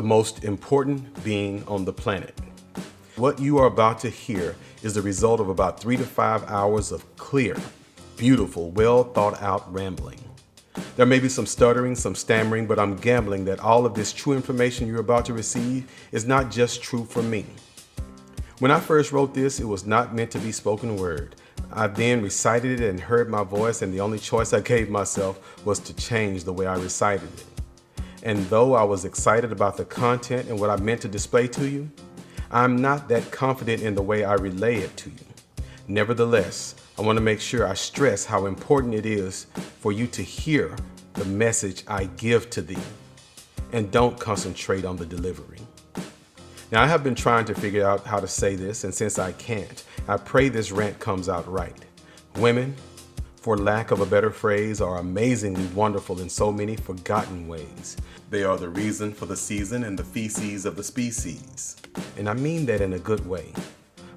most important being on the planet. What you are about to hear is the result of about 3 to 5 hours of clear, beautiful, well thought out rambling. There may be some stuttering, some stammering, but I'm gambling that all of this true information you're about to receive is not just true for me. When I first wrote this, it was not meant to be spoken word. I then recited it and heard my voice, and the only choice I gave myself was to change the way I recited it. And though I was excited about the content and what I meant to display to you, I'm not that confident in the way I relay it to you. Nevertheless, I want to make sure I stress how important it is for you to hear the message I give to thee, and don't concentrate on the delivery. Now, I have been trying to figure out how to say this, and since I can't, I pray this rant comes out right. Women, for lack of a better phrase, are amazingly wonderful in so many forgotten ways. They are the reason for the season and the feces of the species. And I mean that in a good way.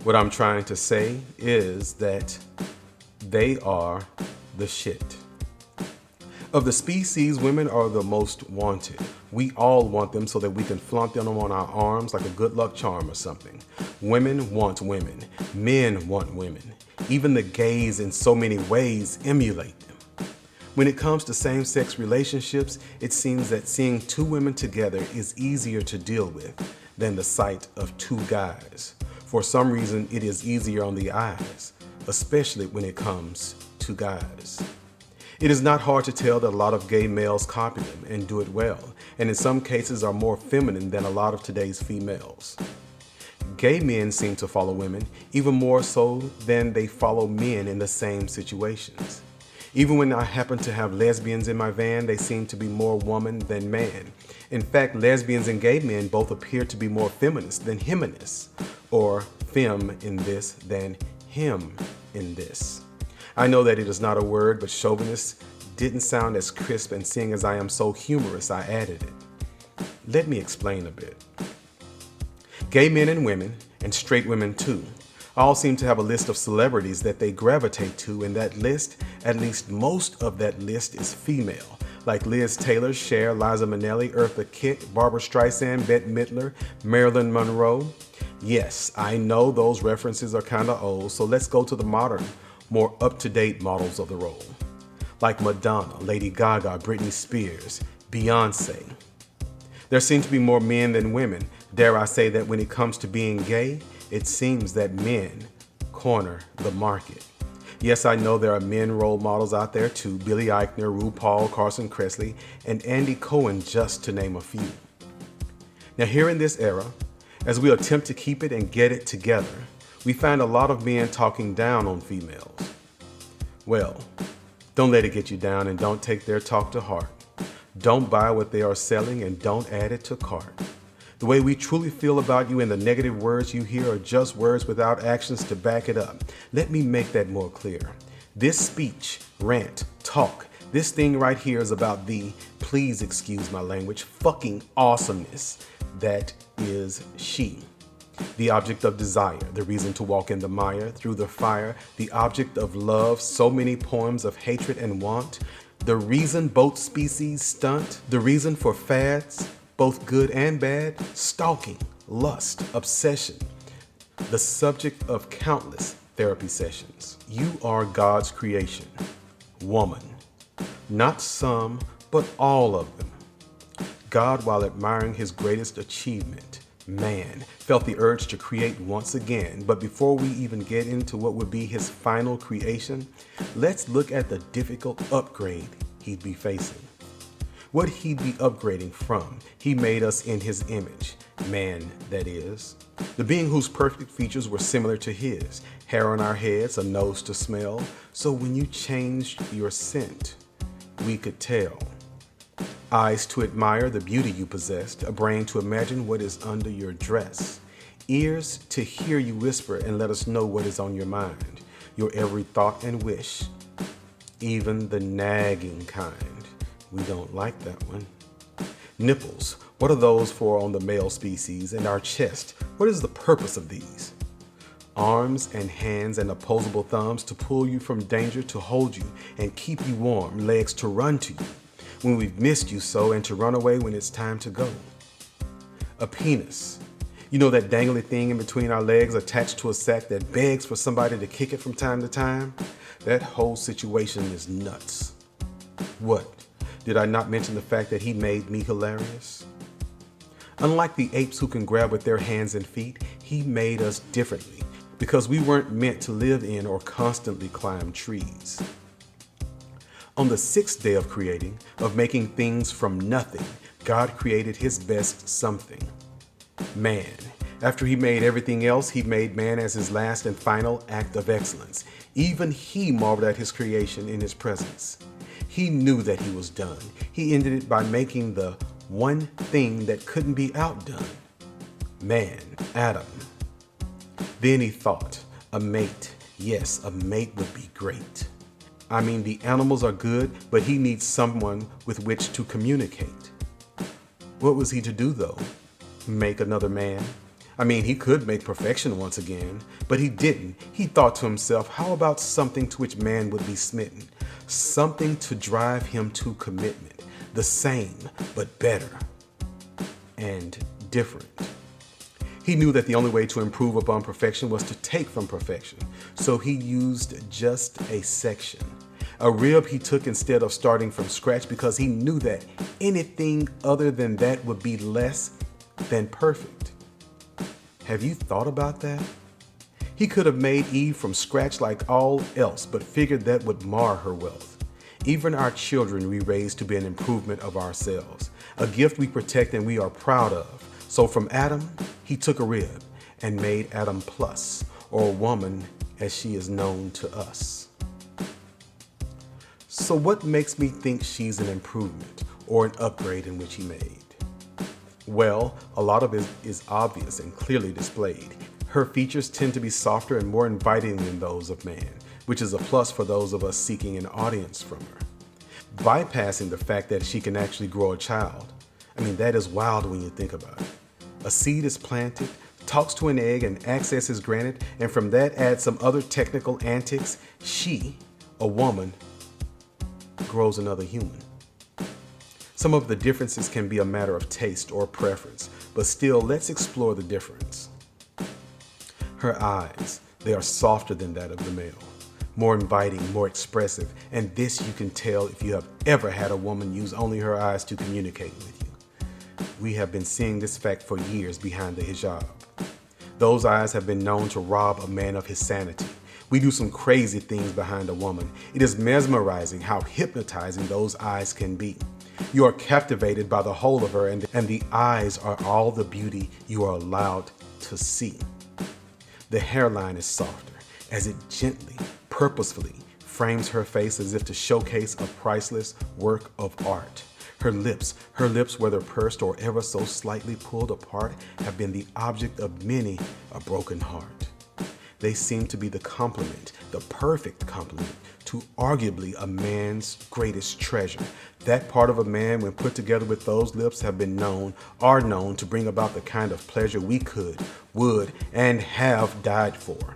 What I'm trying to say is that they are the shit. Of the species, women are the most wanted. We all want them so that we can flaunt them on our arms like a good luck charm or something. Women want women. Men want women. Even the gays in so many ways emulate them. When it comes to same-sex relationships, it seems that seeing two women together is easier to deal with than the sight of two guys. For some reason, it is easier on the eyes, especially when it comes to guys. It is not hard to tell that a lot of gay males copy them and do it well, and in some cases are more feminine than a lot of today's females. Gay men seem to follow women even more so than they follow men in the same situations. Even when I happen to have lesbians in my van, they seem to be more woman than man. In fact, lesbians and gay men both appear to be more feminist than himinists, or fem in this than him in this. I know that it is not a word, but chauvinist didn't sound as crisp, and seeing as I am so humorous, I added it. Let me explain a bit. Gay men and women, and straight women too, all seem to have a list of celebrities that they gravitate to, and that list, at least most of that list, is female. Like Liz Taylor, Cher, Liza Minnelli, Eartha Kitt, Barbara Streisand, Bette Midler, Marilyn Monroe. Yes, I know those references are kind of old, so let's go to the modern, more up-to-date models of the role. Like Madonna, Lady Gaga, Britney Spears, Beyonce. There seem to be more men than women. Dare I say that when it comes to being gay, it seems that men corner the market. Yes, I know there are men role models out there too, Billy Eichner, RuPaul, Carson Kressley, and Andy Cohen, just to name a few. Now here in this era, as we attempt to keep it and get it together, we find a lot of men talking down on females. Well, don't let it get you down, and don't take their talk to heart. Don't buy what they are selling, and don't add it to cart. The way we truly feel about you and the negative words you hear are just words without actions to back it up. Let me make that more clear. This speech, rant, talk, this thing right here is about the, please excuse my language, fucking awesomeness that is she. The object of desire, the reason to walk in the mire, through the fire, the object of love, so many poems of hatred and want, the reason both species stunt, the reason for fads, both good and bad, stalking, lust, obsession, the subject of countless therapy sessions. You are God's creation, woman. Not some, but all of them. God, while admiring his greatest achievement, man, felt the urge to create once again. But before we even get into what would be his final creation, let's look at the difficult upgrade he'd be facing. What he'd be upgrading from. He made us in his image, man that is. The being whose perfect features were similar to his, hair on our heads, a nose to smell. So when you changed your scent, we could tell. Eyes to admire the beauty you possessed, a brain to imagine what is under your dress, ears to hear you whisper and let us know what is on your mind, your every thought and wish, even the nagging kind. We don't like that one. Nipples, what are those for on the male species? And our chest, what is the purpose of these? Arms and hands and opposable thumbs to pull you from danger, to hold you and keep you warm, legs to run to you when we've missed you so, and to run away when it's time to go. A penis. You know that dangly thing in between our legs attached to a sack that begs for somebody to kick it from time to time? That whole situation is nuts. What? Did I not mention the fact that he made me hilarious? Unlike the apes who can grab with their hands and feet, he made us differently because we weren't meant to live in or constantly climb trees. On the sixth day of creating, of making things from nothing, God created his best something. Man. After he made everything else, he made man as his last and final act of excellence. Even he marveled at his creation in his presence. He knew that he was done. He ended it by making the one thing that couldn't be outdone. Man, Adam. Then he thought, a mate. Yes, a mate would be great. I mean, the animals are good, but he needs someone with which to communicate. What was he to do, though? Make another man? I mean, he could make perfection once again, but he didn't. He thought to himself, how about something to which man would be smitten? Something to drive him to commitment. The same, but better and different. He knew that the only way to improve upon perfection was to take from perfection. So he used just a section. A rib he took instead of starting from scratch because he knew that anything other than that would be less than perfect. Have you thought about that? He could have made Eve from scratch like all else, but figured that would mar her wealth. Even our children we raise to be an improvement of ourselves, a gift we protect and we are proud of. So from Adam, he took a rib and made Adam Plus, or woman as she is known to us. So what makes me think she's an improvement or an upgrade in which he made? Well, a lot of it is obvious and clearly displayed. Her features tend to be softer and more inviting than those of man, which is a plus for those of us seeking an audience from her. Bypassing the fact that she can actually grow a child. I mean, that is wild when you think about it. A seed is planted, talks to an egg, and access is granted, and from that add some other technical antics. She, a woman, grows another human. Some of the differences can be a matter of taste or preference, but still, let's explore the difference. Her eyes, they are softer than that of the male, more inviting, more expressive, and this you can tell if you have ever had a woman use only her eyes to communicate with you. We have been seeing this fact for years behind the hijab. Those eyes have been known to rob a man of his sanity. We do some crazy things behind a woman. It is mesmerizing how hypnotizing those eyes can be. You are captivated by the whole of her, and the eyes are all the beauty you are allowed to see. The hairline is softer, as it gently, purposefully frames her face as if to showcase a priceless work of art. Her lips, whether pursed or ever so slightly pulled apart, have been the object of many a broken heart. They seem to be the complement, the perfect complement, to arguably a man's greatest treasure. That part of a man, when put together with those lips, are known to bring about the kind of pleasure we could, would, and have died for.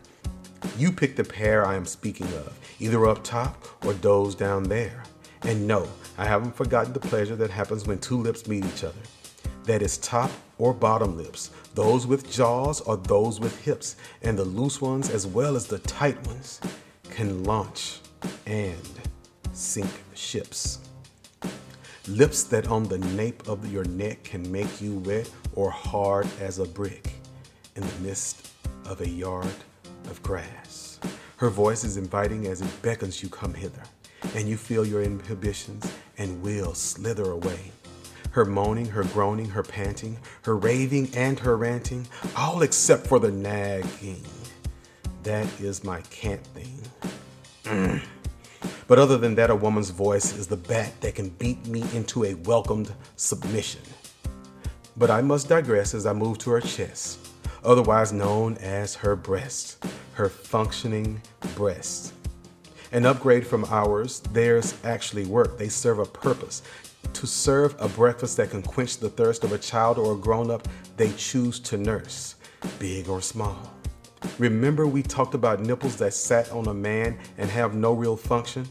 You pick the pair I am speaking of, either up top or those down there. And no, I haven't forgotten the pleasure that happens when two lips meet each other. That is top or bottom lips, those with jaws or those with hips, and the loose ones as well as the tight ones can launch and sink ships. Lips that on the nape of your neck can make you wet or hard as a brick in the midst of a yard of grass. Her voice is inviting as it beckons you come hither, and you feel your inhibitions and will slither away. Her moaning, her groaning, her panting, her raving and her ranting, all except for the nagging. That is my can't thing. But other than that, a woman's voice is the bat that can beat me into a welcomed submission. But I must digress as I move to her chest, otherwise known as her breast, her functioning breast. An upgrade from ours, theirs actually work. They serve a purpose. To serve a breakfast that can quench the thirst of a child or a grown-up they choose to nurse, big or small. Remember we talked about nipples that sat on a man and have no real function?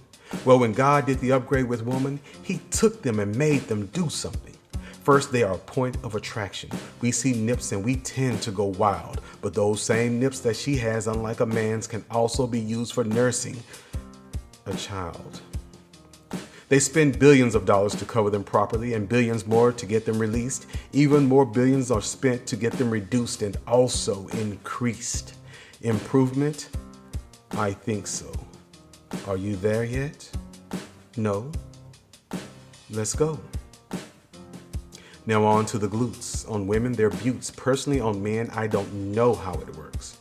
Well, when God did the upgrade with woman, he took them and made them do something. First, they are a point of attraction. We see nips and we tend to go wild, but those same nips that she has, unlike a man's, can also be used for nursing a child. They spend billions of dollars to cover them properly and billions more to get them released. Even more billions are spent to get them reduced and also increased. Improvement? I think so. Are you there yet? No? Let's go. Now on to the glutes. On women, they're buttes. Personally, on men, I don't know how it works.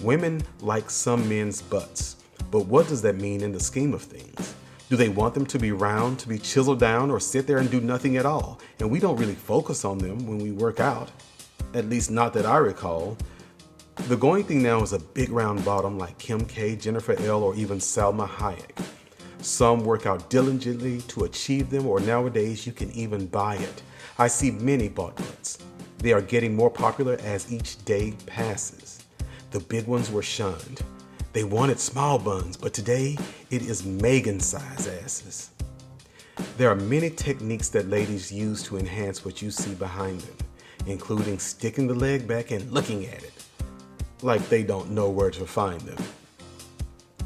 Women like some men's butts, but what does that mean in the scheme of things? Do they want them to be round, to be chiseled down, or sit there and do nothing at all? And we don't really focus on them when we work out, at least not that I recall. The going thing now is a big round bottom like Kim K, Jennifer L, or even Salma Hayek. Some work out diligently to achieve them, or nowadays you can even buy it. I see many butt butts. They are getting more popular as each day passes. The big ones were shunned. They wanted small buns, but today it is Megan-sized asses. There are many techniques that ladies use to enhance what you see behind them, including sticking the leg back and looking at it, like they don't know where to find them.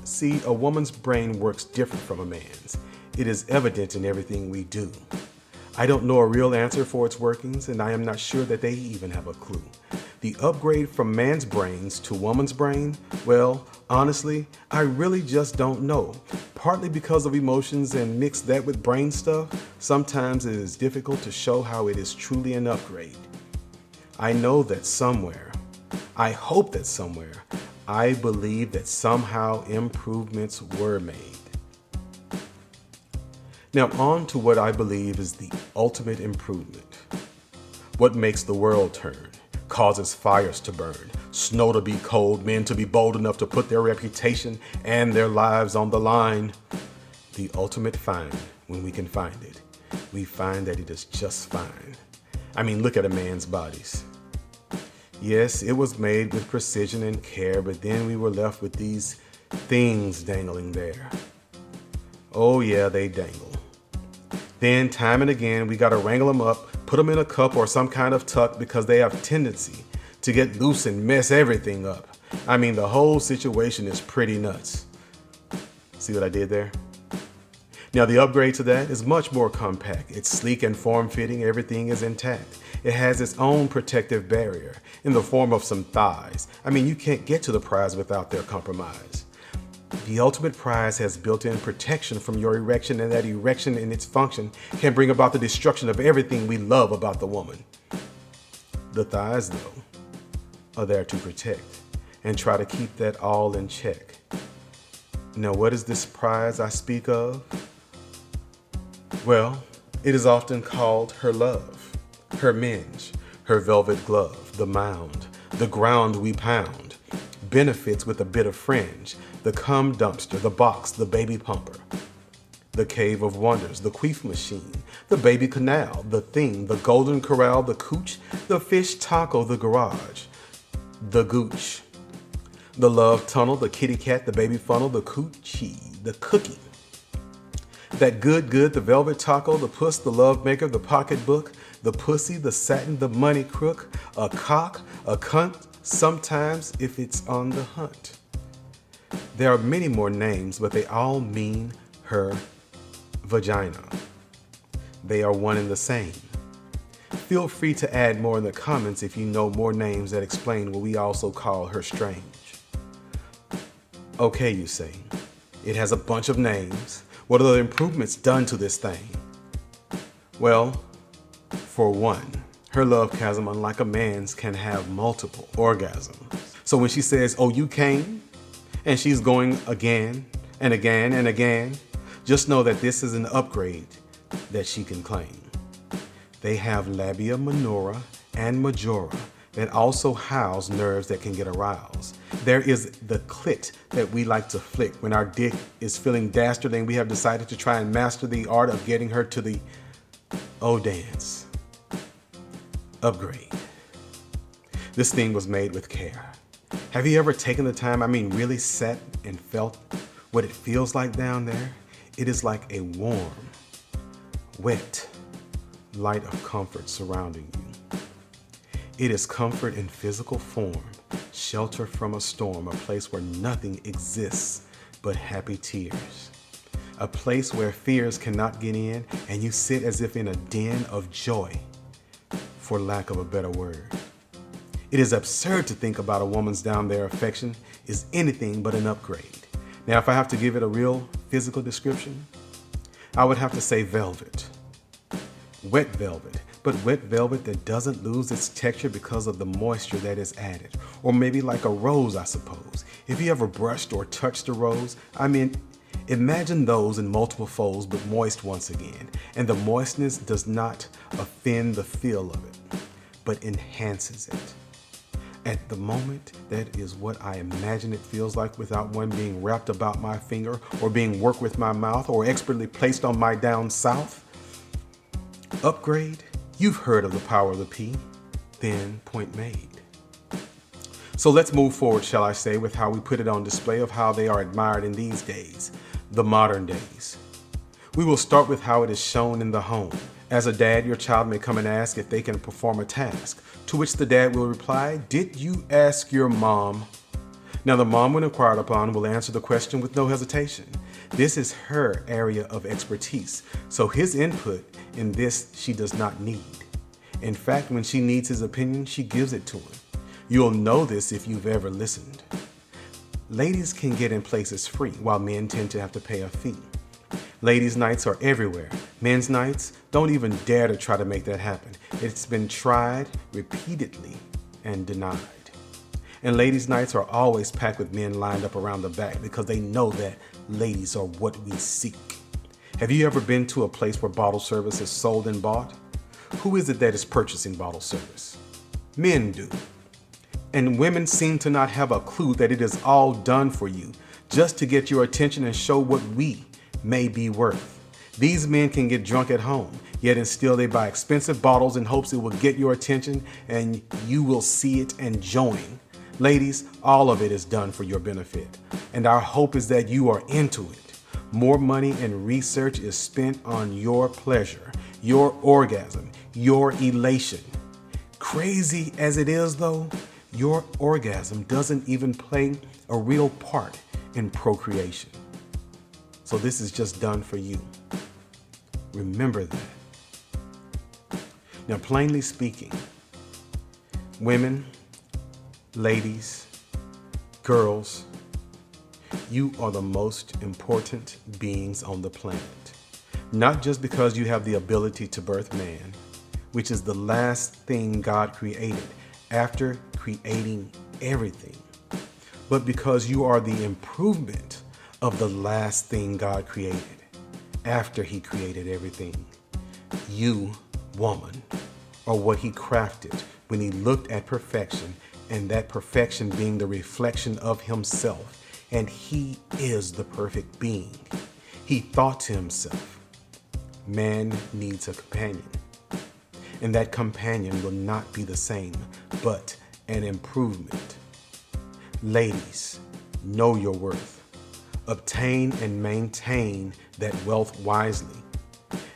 See, a woman's brain works different from a man's. It is evident in everything we do. I don't know a real answer for its workings, and I am not sure that they even have a clue. The upgrade from man's brains to woman's brain, well, honestly, I really just don't know. Partly because of emotions and mix that with brain stuff, sometimes it is difficult to show how it is truly an upgrade. I know that somewhere, I hope that somewhere, I believe that somehow improvements were made. Now on to what I believe is the ultimate improvement. What makes the world turn, causes fires to burn, snow to be cold, men to be bold enough to put their reputation and their lives on the line. The ultimate find, when we can find it, we find that it is just fine. I mean, look at a man's bodies. Yes, it was made with precision and care, but then we were left with these things dangling there. Oh yeah, they dangle. Then time and again, we gotta wrangle them up, put them in a cup or some kind of tuck because they have tendency to get loose and mess everything up. I mean, the whole situation is pretty nuts. See what I did there? Now the upgrade to that is much more compact. It's sleek and form-fitting, everything is intact. It has its own protective barrier in the form of some thighs. I mean, you can't get to the prize without their compromise. The ultimate prize has built-in protection from your erection, and that erection in its function can bring about the destruction of everything we love about the woman. The thighs, though, are there to protect and try to keep that all in check. Now, what is this prize I speak of? Well, it is often called her love, her minge, her velvet glove, the mound, the ground we pound, benefits with a bit of fringe, the cum dumpster, the box, the baby pumper, the cave of wonders, the queef machine, the baby canal, the thing, the golden corral, the cooch, the fish taco, the garage, the gooch, the love tunnel, the kitty cat, the baby funnel, the coochie, the cookie, that good, the velvet taco, the puss, the love maker, the pocketbook, the pussy, the satin, the money crook, a cock, a cunt, sometimes if it's on the hunt. There are many more names, but they all mean her vagina. They are one and the same. Feel free to add more in the comments if you know more names that explain what we also call her strange. Okay, you say, it has a bunch of names. What are the improvements done to this thing? Well, for one, her love chasm, unlike a man's, can have multiple orgasms. So when she says, oh, you came, and she's going again and again and again, just know that this is an upgrade that she can claim. They have labia minora and majora that also house nerves that can get aroused. There is the clit that we like to flick when our dick is feeling dastardly and we have decided to try and master the art of getting her to the dance. Upgrade. This thing was made with care. Have you ever taken the time, really sat and felt what it feels like down there? It is like a warm, wet, light of comfort surrounding you. It is comfort in physical form, shelter from a storm, a place where nothing exists but happy tears. A place where fears cannot get in and you sit as if in a den of joy, for lack of a better word. It is absurd to think about a woman's down there affection is anything but an upgrade. Now, if I have to give it a real physical description, I would have to say velvet. Wet velvet, but wet velvet that doesn't lose its texture because of the moisture that is added. Or maybe like a rose, I suppose. If you ever brushed or touched a rose, imagine those in multiple folds but moist once again. And the moistness does not offend the feel of it, but enhances it. At the moment, that is what I imagine it feels like without one being wrapped about my finger or being worked with my mouth or expertly placed on my down south. Upgrade? You've heard of the power of the P. Then point made. So let's move forward, shall I say, with how we put it on display of how they are admired in these days, the modern days. We will start with how it is shown in the home. As a dad, your child may come and ask if they can perform a task, to which the dad will reply, "Did you ask your mom?" Now the mom, when inquired upon, will answer the question with no hesitation. This is her area of expertise, so his input in this she does not need. In fact, when she needs his opinion, she gives it to him. You'll know this if you've ever listened. Ladies can get in places free, while men tend to have to pay a fee. Ladies' nights are everywhere. Men's nights, don't even dare to try to make that happen. It's been tried repeatedly and denied. And ladies' nights are always packed with men lined up around the back because they know that ladies are what we seek. Have you ever been to a place where bottle service is sold and bought? Who is it that is purchasing bottle service? Men do. And women seem to not have a clue that it is all done for you, just to get your attention and show what we may be worth. These men can get drunk at home, yet and still they buy expensive bottles in hopes it will get your attention and you will see it and join. Ladies, all of it is done for your benefit, and our hope is that you are into it. More money and research is spent on your pleasure, your orgasm, your elation. Crazy as it is though, your orgasm doesn't even play a real part in procreation. So this is just done for you. Remember that. Now, plainly speaking, women, ladies, girls, you are the most important beings on the planet. Not just because you have the ability to birth man, which is the last thing God created after creating everything, but because you are the improvement of the last thing God created after he created everything. You, woman, are what he crafted when he looked at perfection, and that perfection being the reflection of himself, and he is the perfect being. He thought to himself, man needs a companion, and that companion will not be the same, but an improvement. Ladies, know your worth. Obtain and maintain that wealth wisely,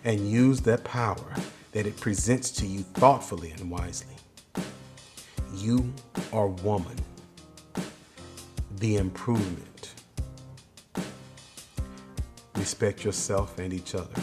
and use that power that it presents to you thoughtfully and wisely. You are woman, the improvement. Respect yourself and each other.